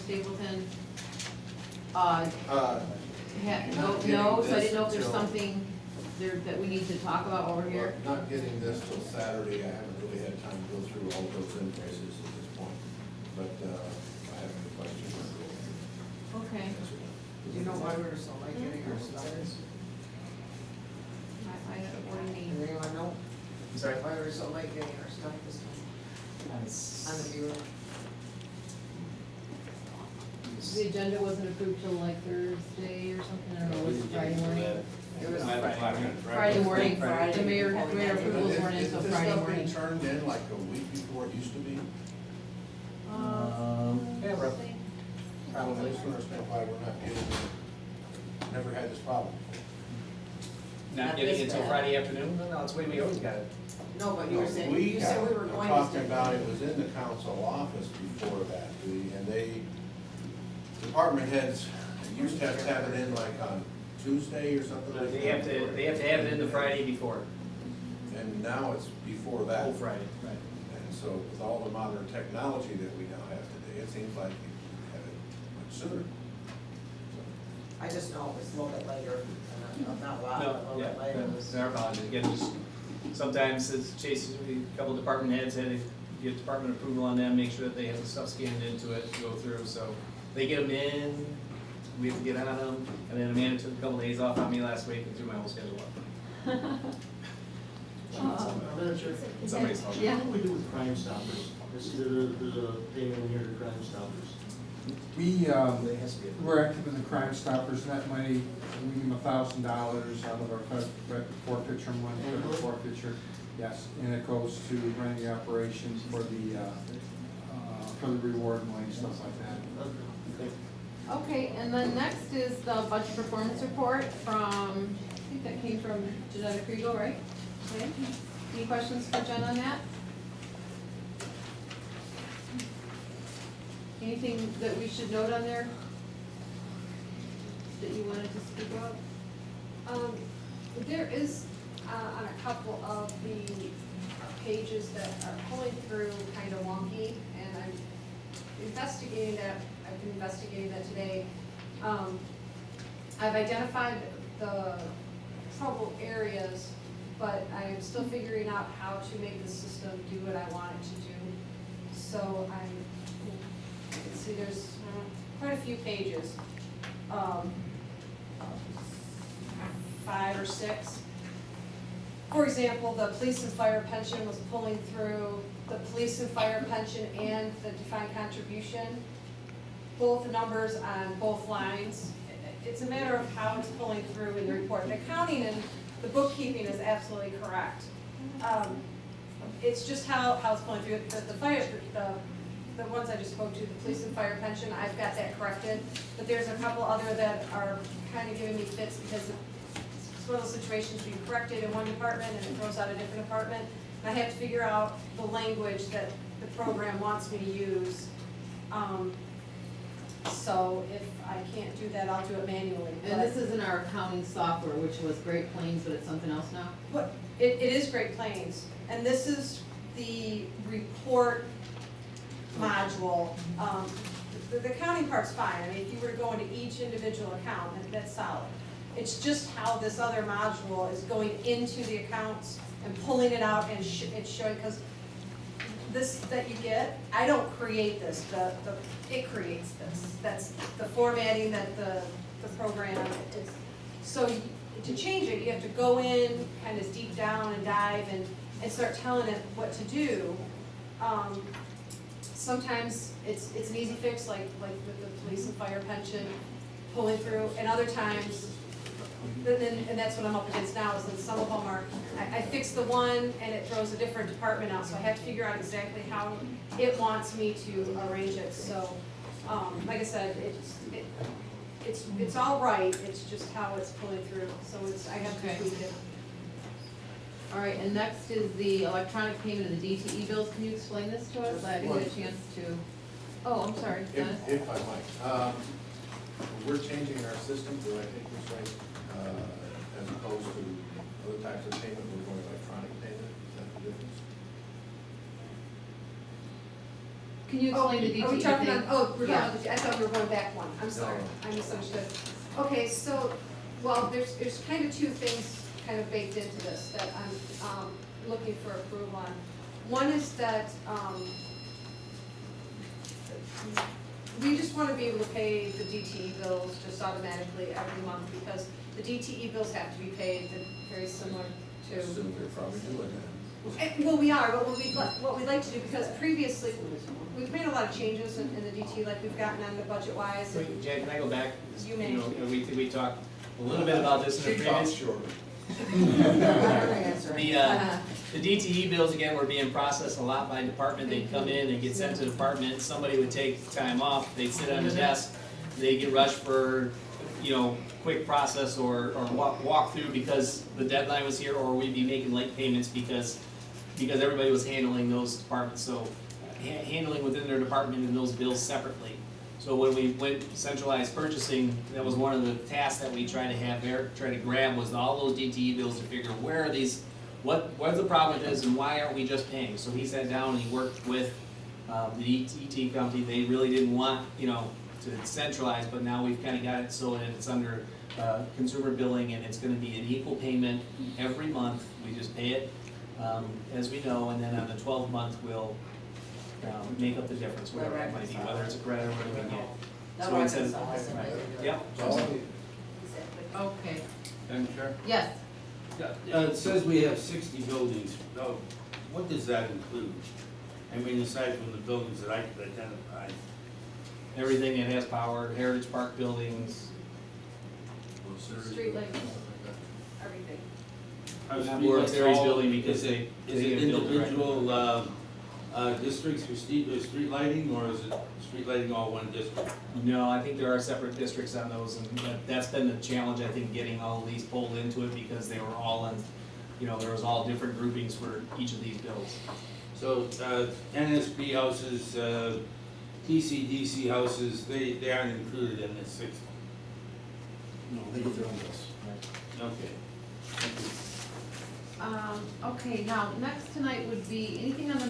Stapleton. Not No, getting so I didn't know if this there's till- something there that we need to talk about over here. Well, not getting this till Saturday, I haven't really had time to go through all those invoices at this point, but I have any questions. Okay. Do you know why we were so late getting our stutters? I don't, what do you Does mean? anyone know I'm sorry? why we were so late getting our stuff this time on the bureau? The agenda wasn't approved till like Thursday or something, I don't know, was it Friday morning? It was Friday morning, Friday. the mayor approvals weren't in until Friday morning. Is this stuff being turned in like a week before it used to be? Yeah, roughly. I just don't understand why we're not getting it. Never had this problem. Not Not getting this it until bad. Friday afternoon? No, it's the way we always got it. No, but you were saying, We you said got we were it. going I'm to. talking about it was in the council office before that, and they, department heads used to have it in like on Tuesday or something like that. They have to have it in the Friday before, And now it's before whole that. Friday, right. And so with all the modern technology that we now have today, it seems like you have it much sooner. I just know it was a little bit later, not a lot, but a No, little yeah, bit later. that's our apologies. Again, just sometimes it's chases, a couple department heads had to get department approval on them, make sure that they have the stuff scanned into it to go through, so they get them in, we have to get on them, and then Amanda took a couple days off on me last week and threw my whole schedule up. Madam Chair, Somebody's fault. Yeah. what do we do with Crime Stoppers? I see there's a payment in here to Crime Stoppers. There has to be a. We're active in the Crime Stoppers, and that money, we give them $1,000 out of our forfeiture money, for the forfeiture, yes, and it goes to running the operations for the reward money, stuff like that. Okay, and then next is the budget performance report from, I think that came from Kregel, right? Okay. Any questions for Jen on that? Anything that we should note on there that you wanted to speak about? There is, on a couple of the pages that are pulling through kind of wonky, and I'm investigating that, I've been investigating that today. I've identified the trouble areas, but I am still figuring out how to make the system do what I want it to do. So let's see, there's quite a few pages. 5 or 6. For example, the police and fire pension was pulling through the police and fire pension and the defined contribution, both numbers on both lines. It's a matter of how it's pulling through in the report. The accounting and the bookkeeping is absolutely correct. It's just how it's pulling through. The ones I just spoke to, the police and fire pension, I've got that corrected. But there's a couple other that are kind of giving me fits because it's one of those situations being corrected in one department and it throws out a different department. And I have to figure out the language that the program wants me to use. So if I can't do that, I'll do it manually. And this isn't our accounting software, which was Great Plains, but it's something else now? But it is Great Plains, and this is the report module. The accounting part's fine. I mean, if you were to go into each individual account, that's solid. It's just how this other module is going into the accounts and pulling it out and it's showing, because this that you get, I don't create this, it creates this. That's the formatting that the program is. So to change it, you have to go in, kind of deep down and dive and start telling it what to do. Sometimes it's an easy fix, like with the police and fire pension pulling through, and other times, and that's what I'm up against now, is that some of them are, I fix the one and it throws a different department out, so I have to figure out exactly how it wants me to arrange it. So, like I said, it's all right, it's just how it's pulling through, so I have to Okay. tweak it. All right, and next is the electronic payment of the DTE bills. Can you explain this to us? I didn't get a chance to. Oh, I'm sorry, Dennis. If I might. We're changing our system, do I think this right? As opposed to other types of payment, we're going electronic payment, is that the difference? Can you explain the DTE Are we talking thing? on, oh, we're Yeah. talking, I thought we were going back one, I'm sorry, No. I misunderstood. Okay, so, well, there's kind of two things kind of baked into this that I'm, looking for approval on. One is that, we just wanna be able to pay the DTE bills just automatically every month, because the DTE bills have to be paid, they're very similar to. Assume you're probably doing that. Well, we are, but what we'd like to do, because previously, we've made a lot of changes in the DT, like we've gotten on the budget wise. Wait, Jan, can I go back? You may. know, we talked a little bit about this in the She talks previous. short. The DTE bills, again, were being processed a lot by department, they'd come in and get sent to department, somebody would take time off, they'd sit on the desk, they'd get rushed for, quick process or walk through because the deadline was here, or we'd be making late payments because everybody was handling those departments, so handling within their department and those bills separately. So when we went centralized purchasing, that was one of the tasks that we tried to have there, try to grab was all those DTE bills to figure where are these, what the problem is and why aren't we just paying? So he sat down and he worked with the DTE company, they really didn't want, to centralize, but now we've kinda got it so that it's under consumer billing and it's gonna be an equal payment every month, we just pay it as we know, and then on the 12th month, we'll make up the difference, whatever it might be, whether it's a credit or whatever we get. That So instead records of- us. right, Yep. Okay, Madam Chair? yes, It says we have 60 buildings. Now, what does that include? I mean, aside from the buildings that I could identify. Everything that has power, Heritage Park buildings, Street lights, everything. World Series building because Is it they get billed directly. individual districts for street lighting, or is it street lighting all one district? No, I think there are separate districts on those, and that's been the challenge, I think, getting all of these pulled into it, because they were all in, there was all different groupings for each of these bills. So NSB houses, TCDC houses, they aren't included in this 60? No, they get their own bills. Okay. Thank you. okay, now, next tonight would be anything on the